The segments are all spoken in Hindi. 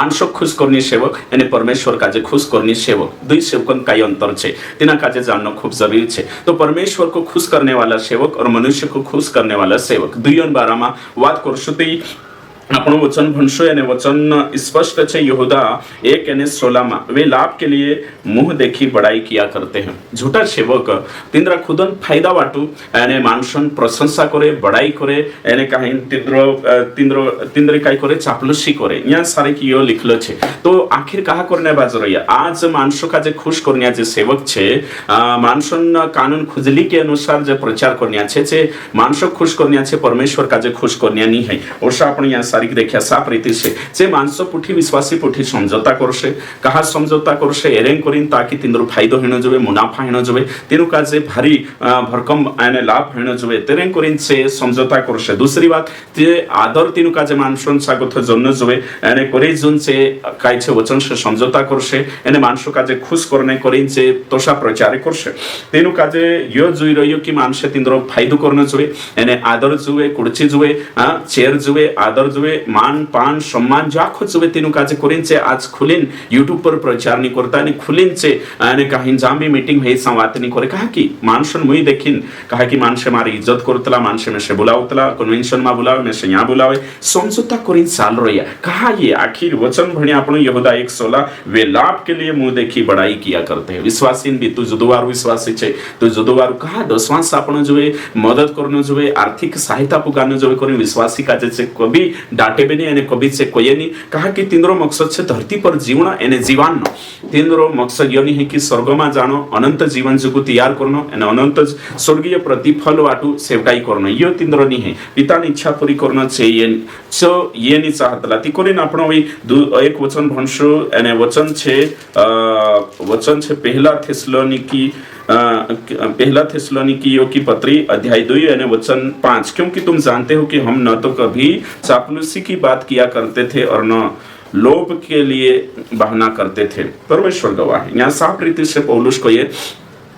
माणसो खुश करनी सेवक અને પરમેશ્વર काजे खुश करनी सेवक दुई सेवकन काही अंतर छे तेना काजे जानना खूब जरूरी छे। तो परमेश्वर को खुश करने वाला सेवक और मनुष्य को खुश करने वाला सेवक दुईन बारामा वात करशुं ते આપણું વચન ભણશો અને વચન સ્પષ્ટ છે यहूदा 1:16 में वे लाभ के लिए मुंह देखी बड़ाई किया करते हैं। झूठा सेवक तिंद्रा खुदन फायदा वाटू અને માણસન પ્રશંસા કરે બડાઈ કરે એને કાઈ तिंद्रे काय करे चापलुसी करे या सारे कियो लिखलो छे। तो आखिर कहा करने बाजू रही आज माणसों का जे खुश करने जे सेवक छे माणसन कानून खुजली के अनुसार जे प्रचार करने छे माणसो खुश करने छे परमेश्वर का जे खुश करने नहीं है ओसा आपण या सारी देखिया साफ रीति से जे माणसो पुठी विश्वासी पुठी समझौता करशे कहा समझौता करशे एरेंग करीन ताकि तिंद्रो फायदो हेनो जोवे मुनाफा हेनो जोवे तेनु का जे भारी भरकम आने लाभ हेनो जोवे तेरेंग करीन से समझौता करशे। दूसरी बात जे आदर तेनु का जे माणसन सागत जन्न जोवे एने करे जुन से काय छे वचन से समझौता करशे एने माणसो का जे खुश करने करीन से तोषा प्रचार करशे तेनु का जे यो जुई रह्यो कि माणसे तिंद्रो फायदो करनो जोवे एने आदर जोवे कुडची जोवे चेर जोवे आदर जोवे मान पान सम्मान जो आखो जोवे तेनु काजे करीनचे आज खुलीन यूट्यूब पर प्रचार नहीं करता आणि खुलीनचे आणि काही जांबी मीटिंग हे संवाद नहीं करे कहा कि माणसन मुई देखीन कहा कि माणसे मारी इज्जत करतला माणसे में से बुलावतला कन्वेंशन में बुलावे में से यहाँ बुलावे समझौता करीन चाल रही कहा ये आखिर वचन भणी आपण यहूदा 1:16 वे लाभ के लिए मुंह देखी बड़ाई किया करते हैं। विश्वासीन भी तू जुदुवार विश्वासी छे तू जुदुवार कहा दसवांश आपण जोवे मदद करनो जोवे आर्थिक सहायता पुगानो जोवे करी विश्वासी काजे से कभी डाटे भी नहीं कभी से कोई नहीं कहा कि तिंद्रो मकसद से धरती पर जीवना एने जीवन तिंद्रो मकसद यो नहीं है कि स्वर्ग में जानो अनंत जीवन जुगु तैयार करनो एने अनंत स्वर्गीय प्रतिफल वाटू सेवकाई करनो यो तिंद्रो नहीं है पिता की इच्छा पूरी करनो चाहिए सो ये नहीं चाहतला ती कोरीन आपण एक वचन भणशो एने वचन छे पहला थिस्सलुनीकियों की पत्री अध्याय 2 यानी वचन 5 क्योंकि तुम जानते हो कि हम न तो कभी चापलूसी की बात किया करते थे और न लोभ के लिए बहाना करते थे। परमेश्वर गवाह है यहाँ साफ रीति से पौलुस को ये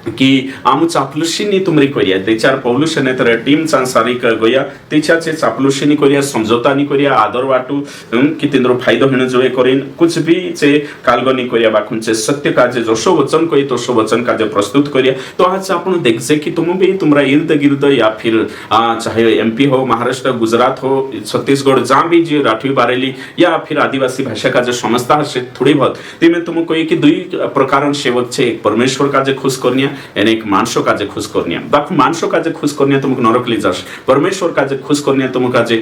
कि आमु चापलुसीनी तुमरी करिया तेचार पौलुस ने तर टीम सांसारिक गोया तेचाचे चापलुसीनी करिया समझौता नी करिया आदर वाटू कि तिंद्रो फायदो हेनो जोए करीन कुछ भी चे कालगनी करिया बाकुंचे सत्य काजे जसो वचन कोई तसो वचन काजे प्रस्तुत करिया। तो आज आपण देखसे कि तुम भी तुमरा इर्द गिर्द या फिर चाहे एमपी हो महाराष्ट्र गुजरात हो छत्तीसगढ़ जहाँ भी जो राठवी बारेली या फिर आदिवासी भाषा का जो समझता है थोड़ी बहुत तेमें तुम कोई कि दुई प्रकार सेवक छे एक परमेश्वर काजे खुश करनिया एने एक माणसो काजे खुश करनिया बाकी माणसो काजे खुश करनिया तुमको नरक ली जाश परमेश्वर काजे खुश करनिया तुम काजे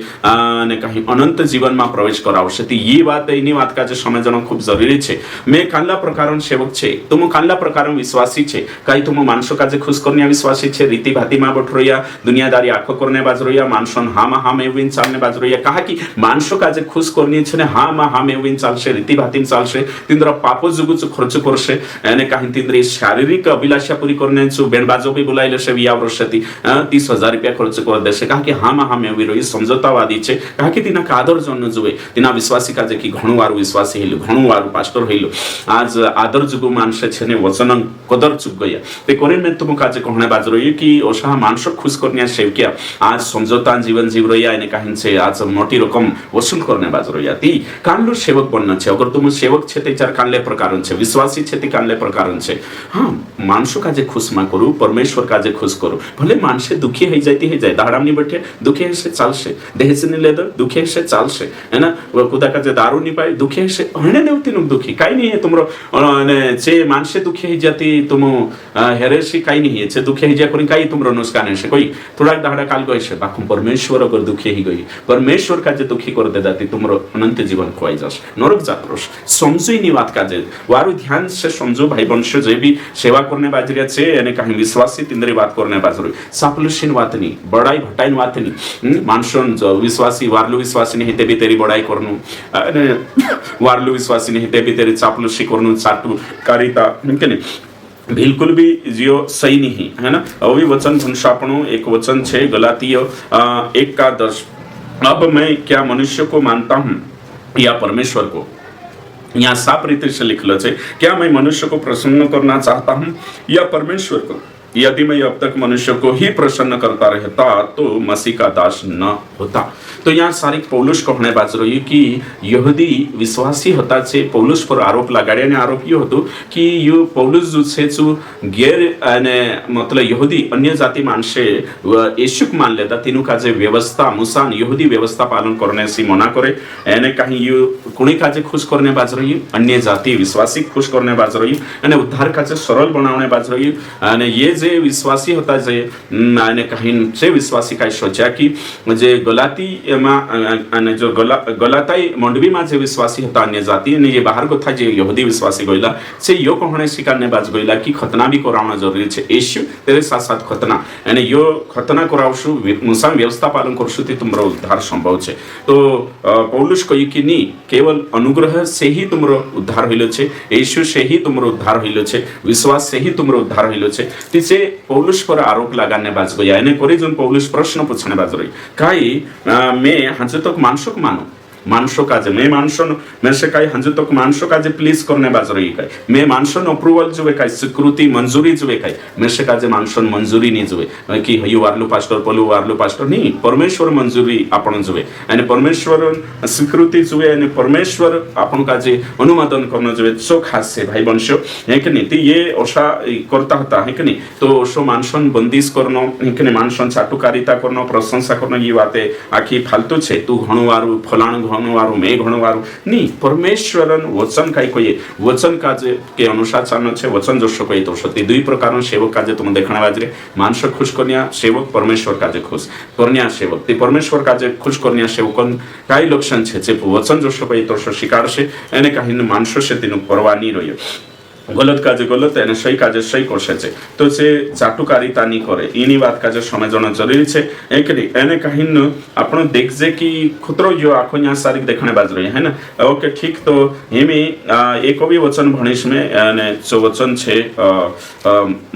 ने कहीं अनंत जीवन में प्रवेश करावशे। ती ये बात एनी बात काजे समझना खूब जरूरी छे। मैं कांला प्रकार सेवक छे तुम कांला प्रकार विश्वासी छे काही तुम माणसो काजे खुश करनिया विश्वासी छे रीति भाती में बठरोया दुनियादारी आखो करने बाजरोया माणसन हा मेविन चालने बाजरोया कहा कि माणसो काजे खुश करनी छे ने हा मेविन चालशे रीति भाती चालशे तिंद्रा पापो जुगुच खर्च करशे एने काही तिंद्री शारीरिक अभिलाषा पूरी करने बेणबाजो भी बुलाइले से या वर्षती 30,000 रुपया खर्च कर देशे कहा कि हाँ में विरोही समझौतावादी छे कहा कि तिना आदर जन जुए तिना विश्वासी का जे कि घणु वारू विश्वासी हेलु घणु वारू पास्टर हेलु आज आदर जुगु मानसे छे ने वचन कदर चुक गया ते करे में तुम काजे कहणे बाज रही कि ओसा मानस खुश करनिया सेवकिया आज समझौता जीवन जीव रही एने काहिन से आज मोटी रकम वसूल करने बाज रही ती कानलो सेवक बनना छे अगर तुम सेवक छे ते चार कानले प्रकार छे विश्वासी छे ते कानले प्रकार छे। हाँ मानसो काजे खुश मा करू परमेश्वर काजे खुश करू भले मानसे दुखी है जाती है जाए दाड़ामनी बैठे दुखी से चालशे देह से नहीं लेदर दुखी से चालशे है ना खुदा काजे दारू नहीं पाए दुखी से हणे नेवती नु दुखी काई नहीं है तुमरो ने जे मानसे दुखी है जाती तुम हेरेसी काई नहीं है जे दुखी है जा कोनी काई तुमरो नुकसान है कोई थोड़ा दाड़ा काल गई से बाकू परमेश्वर अगर दुखी ही गई परमेश्वर काजे दुखी कर दे जाती तुमरो अनंत जीवन खोई जास नरक जातरोस समझो नी बात काजे वारु ध्यान से समझो भाई वंश जे भी सेवा करने बाजरिया छे एने काही विश्वासी तिंद्री बात करने बाजरो सापलुशीन बात नहीं बड़ाई भटाइन बात नहीं मानसन विश्वासी वारलू विश्वासी नहीं ते भी तेरी बड़ाई करनु अने वारलू विश्वासी नहीं ते भी तेरी चापलुशी करनु चाटू कारिता के नहीं बिल्कुल भी जियो सही नहीं है ना। अभी वचन संशापणो एक वचन छे गलातियो 1:10 अब मैं क्या मनुष्य को मानता हूँ या परमेश्वर को। यहाँ साफ रीति से लिखल है क्या मैं मनुष्य को प्रसन्न करना चाहता हूँ या परमेश्वर को। यदि मैं अब तक मनुष्य को ही प्रसन्न करता रहता तो मसीह का दास न होता। तो यहाँ सारी पौलुस को होने बात रही कि यहूदी विश्वासी होता छे पौलुस पर आरोप लगाड़े ने आरोप यो होतो कि यो पौलुस जो छे जो गैर मतलब यहूदी अन्य जाति मानसे येशुक मान लेता तीनों का जे व्यवस्था मुसान यहूदी व्यवस्था पालन करने से मना करे एने कहीं यो कुणी का जे खुश करने बाज रही अन्य जाति विश्वासी खुश करने बाज रही एने उद्धार का जे सरल बनाने बाज रही एने ये जे विश्वासी होता जे एने कहीं जे विश्वासी का सोचा कि जे गलाती जो गलाताई मंडवी में जे विश्वासी होता अन्य जाति ने ये बाहर को था जे यहूदी विश्वासी गोइला से यो कहने स्वीकारने बाज गोइला कि खतना भी करावना जरूरी छे येशू तेरे साथ साथ खतना यानी यो खतना करावशु मूसा व्यवस्था पालन करशु ती तुमरो उद्धार संभव छे। तो पौलुस कही कि नी केवल अनुग्रह से ही तुमरो उद्धार होइलो छे येशू से ही तुमरो उद्धार होइलो छे विश्वास से ही तुमरो उद्धार होइलो छे। तिसे पौलुस पर आरोप लगाने बाज गोया एने करे जोन पौलुस प्रश्न पूछने बाज रही काई मैं हंजे तक मानसक मानो मानसो काजे मैं मानसन मेरे से काही हंजे तक मानसो काजे प्लीज करने बाज रही काय मैं मानसन अप्रूवल जुवे काय स्वीकृति मंजूरी जुवे काय मेरे से काजे मानसन मंजूरी नहीं जुवे कि हयु वारलु पास्टर पलु वारलु पास्टर नहीं परमेश्वर मंजूरी आपण जुवे आणि परमेश्वर स्वीकृति जुवे आणि परमेश्वर आपण काजे अनुमोदन करन जुवे सो खास से भाई वंशो है कि नहीं ये ओशा करता होता है कि नहीं तो ओशो मानसन बंदिश करनो है कि नहीं मानसन चाटुकारिता करनो प्रशंसा करनो ये बातें आखी फालतू छे तू घणो वारू फलाण घणवारू मैं घणवारू नहीं परमेश्वरन वचन काय कोये वचन काजे के अनुसार चालनो छे वचन जो कोई तो सती दुई प्रकार सेवक काजे तुम देखना बाजरे मानस खुश करनिया सेवक परमेश्वर काजे खुश करनिया सेवक ते परमेश्वर काजे खुश करनिया सेवकन काय लक्षण छे जे वचन जो कोई तो स्वीकार छे एने काही मानस से तेनु परवा नहीं रह्यो गलत काजे गलत एने सही काजे सही करसे छे तो से चाटुकारिता नहीं करे इनी बात काजे समझना जरूरी छे एक एने कहिन आपण देख जे कि खुतरो जो आखो यहाँ सारी देखने बाज रही है ना ओके ठीक। तो हेमी एक भी वचन भणिस में एने जो वचन छे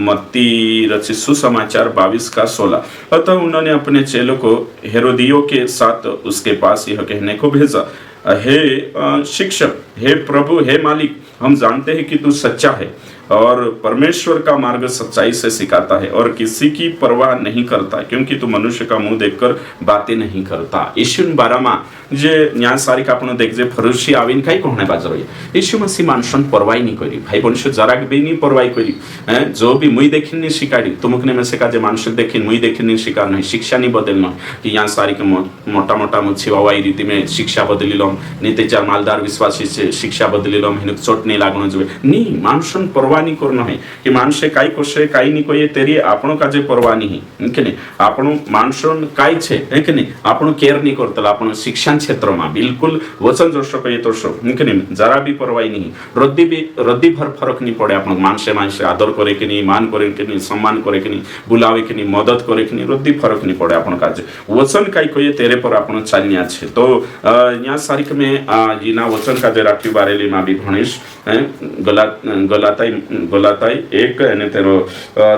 मत्ती रचित सुसमाचार 22:16 अतः उन्होंने अपने चेलों को हेरोदियों के साथ उसके पास यह कहने को भेजा हे शिक्षक हे प्रभु हे मालिक हम जानते हैं कि तू सच्चा है और परमेश्वर का मार्ग सच्चाई से सिखाता है और किसी की परवाह नहीं करता क्योंकि तू मनुष्य का मुंह देखकर बातें नहीं करता। यीशु बारामा जे न्याय सारी का आपण देख जे फरुशी आविन काय कोहणे बाजरो यीशु मसीह मानसन परवाह नहीं करी भाई वंश जराक भी नहीं परवाह करी जो भी मुई देखिन नहीं शिकाड़ी तुमकने में से का जे मानस देखिन मुई देखिन नहीं शिकार नहीं शिक्षा नहीं बदलना कि यहाँ सारी के मोटा मोटा मुच्छी वाई रीति में शिक्षा बदलिलम नहीं ते चार मालदार विश्वासी से शिक्षा बदलिलम हिन चोट नहीं लागनो जुवे नहीं मानसन परवाह नहीं करनो है कि मानसे काय कोसे काय नहीं कोये तेरी आपणो का जे परवाह नहीं है कि आपणो मानसन काय छे है कि आपणो केयर नहीं करतला आपणो शिक्षा क्षेत्र में बिल्कुल वचन जो कोये तो सो है कि जरा भी परवाह नहीं रद्दी भर फरक नहीं पड़े आपणो मानसे मानसे आदर करे कि नहीं मान करे कि नहीं सम्मान करे कि नहीं बुलावे कि नहीं मदद करे कि नहीं रद्दी फरक नहीं पड़े आपणो का जे वचन काय कोये तेरे पर आपणो चालनिया छे। तो यहाँ सारिक में जीना वचन का जे राखी बारेली में भी भणिश गलाताई 1 અને તેરો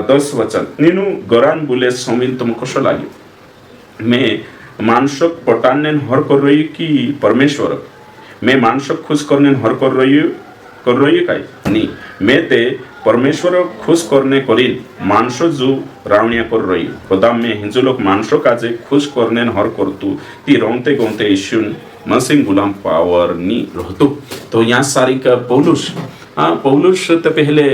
10 વચન નીનું ગરાન બોલે સમીન तुम कसो लाग्यो मैं मानसक पटाने हर कर रही कि परमेश्वर मैं मानसक खुश करने हर कर रही काय नहीं मैं ते परमेश्वर खुश करने करीन मानसो जो रावणिया कर रही खुदा में हिंदू लोग मानसो काजे खुश करने हर करतु ती रोंते गोंते यीशु मसीह गुलाम पावर नी रहतो। तो यहाँ सारी का पौलुस तो पहले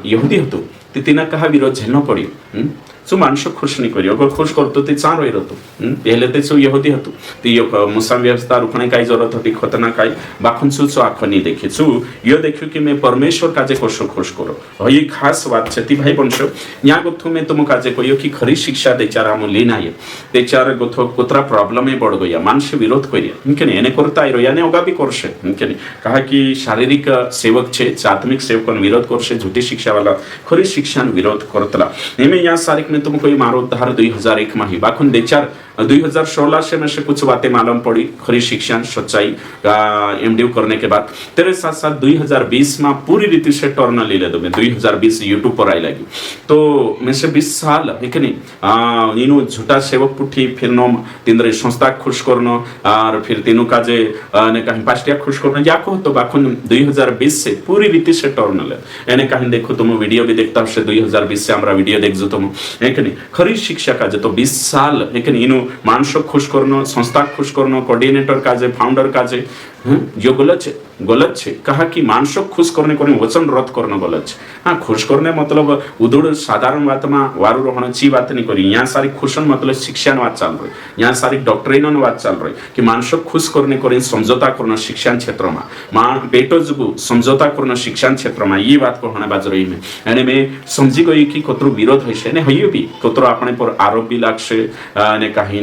यहूदी हतो तिना कहा विरोध झेलना पड़ियो सो मानस खुश नहीं करियो अगर खुश करतो ती चार रही रहतो पहले ते सो यहूदी हतो ती मूसा व्यवस्था रुखणे काय जरूरत होती खतना काय बाखन सो आँख नहीं देखी सो यो देखियो कि मैं परमेश्वर काजे कसो खुश करो हई खास बात छे ती भाई बंशो या गोथु में तुम काजे कहियो कि खरी शिक्षा देचार आम लेना ये देचार गोथो कुत्रा प्रॉब्लम में पड़ गया मानस विरोध करिया इनके एने करता आइरो याने ओगा भी करसे इनके कहा कि शारीरिक सेवक छे आत्मिक सेवकन विरोध करसे झूठी शिक्षा वाला खरी शिक्षा विरोध करतला एमे या सारिक में तुम कोई मारो उद्धार 2001 में ही बाखुन देचार 2016 से में से कुछ बातें मालूम पड़ी खरी शिक्षा सच्चाई का एमडीयू करने के बाद। तेरे साथ साथ 2020 में पूरी रीति से टर्न ले दो मैं 2020 यूट्यूब पर आई लगी तो मैं से 20 साल है कि नहीं इनो झूठा सेवक पुठी फिर नो तीन संस्था खुश करनो और फिर तीनों का जे ने कहीं पास्टिया खुश करनो जाको तो बाखुन 2020 से पूरी रीति से टर्न ले एने कहीं देखो तुम वीडियो भी देखता से 2020 से हमारा वीडियो देख जो तुम है कि नहीं खरी शिक्षा का जे तो 20 साल है कि नहीं इनो मानसो खुश करनो संस्था खुश करनो कोऑर्डिनेटर का जे फाउंडर का जे जो गलत है कहा कि मानसो खुश करने को वचन रद्द करना गलत है। हाँ खुश करने मतलब उदुड़ साधारण बात में वारू रहना ची बात नहीं करी यहाँ सारी खुशन मतलब शिक्षा बात चल रही यहाँ सारी डॉक्ट्रिन बात चल रही कि मानसो खुश करने को समझौता करना शिक्षा क्षेत्र में पेटो जुगु समझौता करना शिक्षा क्षेत्र में ये बात कहना बाज रही में यानी मैं समझी गई कि कतरो विरोध होइसे ने हइयो भी कतरो अपने पर आरोप भी लागसे ने कहीं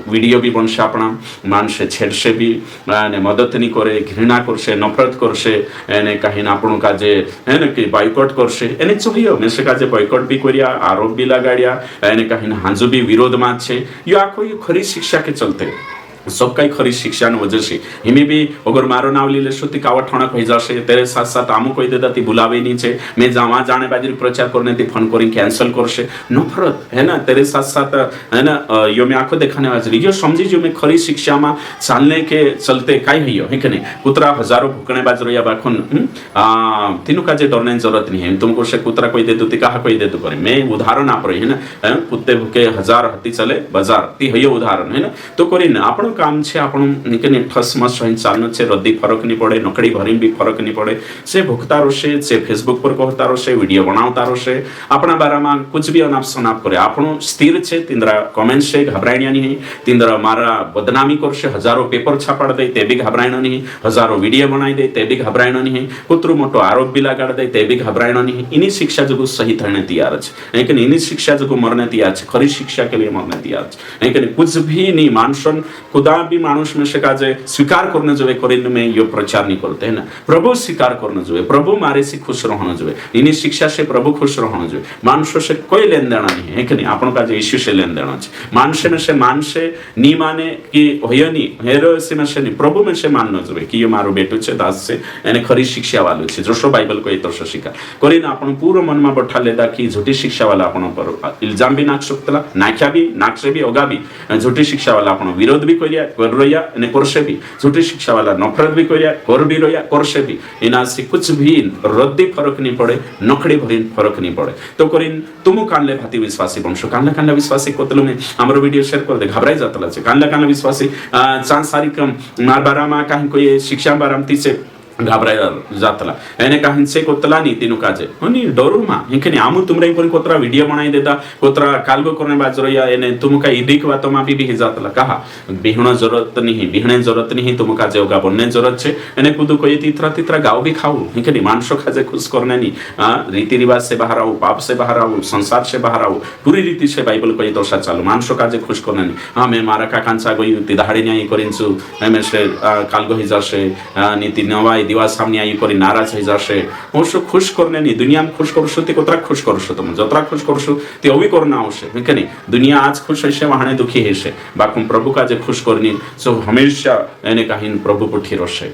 वीडियो भी बनसे अपना मानसे छेड़से भी ने मदद नहीं करे घृणा करसे नफरत करसे एने कहीं आपणो का जे है न कि बॉयकॉट करसे एने चाहिए में से का जे बॉयकॉट भी करिया आरोप भी लगाड़िया एने कहीं हांजो भी विरोध में छे यो आखो ये खरी शिक्षा के चलते सब कई खरी शिक्षा वजह से हिमें भी अगर मारो नाव ली लेशो ती कावा ठणक हो जासे तेरे साथ साथ आमु कोई देता ती बुलावे नहीं छे मैं जावा जाने बाजी प्रचार करने ती फोन करी कैंसिल करसे नफरत है ना तेरे साथ साथ है ना यो में आंखों दिखाने वाली यो समझी जो मैं खरी शिक्षा में चालने के चलते काई है यो है कि नहीं कुतरा हजारों भुकने बाज रही बाखुन तीनों का जे डरने जरूरत नहीं है तुमको से कुतरा कोई दे दो ती कहा कोई दे दो करे मैं उदाहरण आप रही है ना कुत्ते भूखे हजार हती चले बाजार ती है उदाहरण है ना तो करी ना आपण काम छे आपण निके ठस मस रही चालनो छे रद्दी फरक नहीं पड़े नकड़ी भरी भी फरक नहीं पड़े से भुगता रोसे से फेसबुक पर कहता रोसे वीडियो बनावता रोसे अपना बारे में कुछ भी अनाप शनाप करे आपण स्थिर छे तिंद्रा कमेंट से घबरायणिया नहीं तिंद्रा मारा बदनामी करसे हजारों पेपर छापाड़ दे ते भी घबरायणो नहीं हजारों वीडियो बनाई दे ते भी घबरायणो नहीं कुतरो मोटो आरोप भी लगाड़ दे ते भी घबरायणो नहीं इनी शिक्षा जो सही थने तैयार छे लेकिन इनी शिक्षा जो मरने तैयार छे खरी शिक्षा के लिए मरने तैयार छे लेकिन कुछ भी नहीं मानसन खुदा भी मानुष में से काजे स्वीकार करने जो करिन में यो प्रचार नहीं करते है ना प्रभु स्वीकार करने जो प्रभु मारे से खुश रहना जो इन्हीं शिक्षा से प्रभु खुश रहना जो मानुष से कोई लेन देना नहीं है कि नहीं आपण का यीशु से लेन देना चाहिए मान से नहीं माने कि होय नहीं हेरो से में से नहीं प्रभु में से मानना जो कि ये मारो बेटो छे दास से एने खरी शिक्षा वालो छे जोशो बाइबल को इतर शिका करिन आपण पूरा मन में बैठा लेदा कि झूठी शिक्षा वाला आपण पर इल्जाम भी नाक सकतला नाख्या भी नाक से भी होगा भी झूठी शिक्षा वाला आपण विरोध भी करिया कर रोया ने करसे भी झूठी शिक्षा वाला नफरत भी करिया कर भी रोया करसे भी इना से कुछ भी रद्दी फरक नहीं पड़े नखड़ी भरी फरक नहीं पड़े तो करिन तुम कानले भाती विश्वासी वंश कानले विश्वासी कोतलो में हमरो वीडियो शेयर कर दे घबराई जातला छे कानले विश्वासी चांद सारी कम मार बारामा काहे कोई शिक्षा बारामती से घबराई जातला एने कहीं से कोतला नहीं तीनों काजे हनी डरू मा हिंकनी आमु तुमरे कोन कोतरा वीडियो बनाई देता कोतरा कालगो करने बाज रया एने तुम का इदिक बातो मा भी जातला कहा बिहणो जरूरत नहीं बिहणे जरूरत नहीं तुम का जेगा बनने जरूरत छे एने कुदु कोई तीतरा गाव भी खाऊ हिंकनी मानसो खाजे खुश करने नहीं रीति रिवाज से बाहर आओ पाप से बाहर आओ संसार से बाहर आओ पूरी रीति से बाइबल को तो चालू मानसो काजे खुश करने नहीं हां मैं मारा का कांचा गई तिदाड़ी न्याय करिन्छु मैं से कालगो हि जासे नीति नवाई दिवस सामने आई करी नाराज हो जासे ओसो खुश करने नहीं दुनिया में खुश करसो ते कोतरा खुश करसो तुम जतरा खुश करसो ते अभी करना होसे है नहीं दुनिया आज खुश होसे वहाने दुखी हेसे बाकुम प्रभु का जे खुश करनी सो हमेशा एने कहीं प्रभु पुठी रोसे।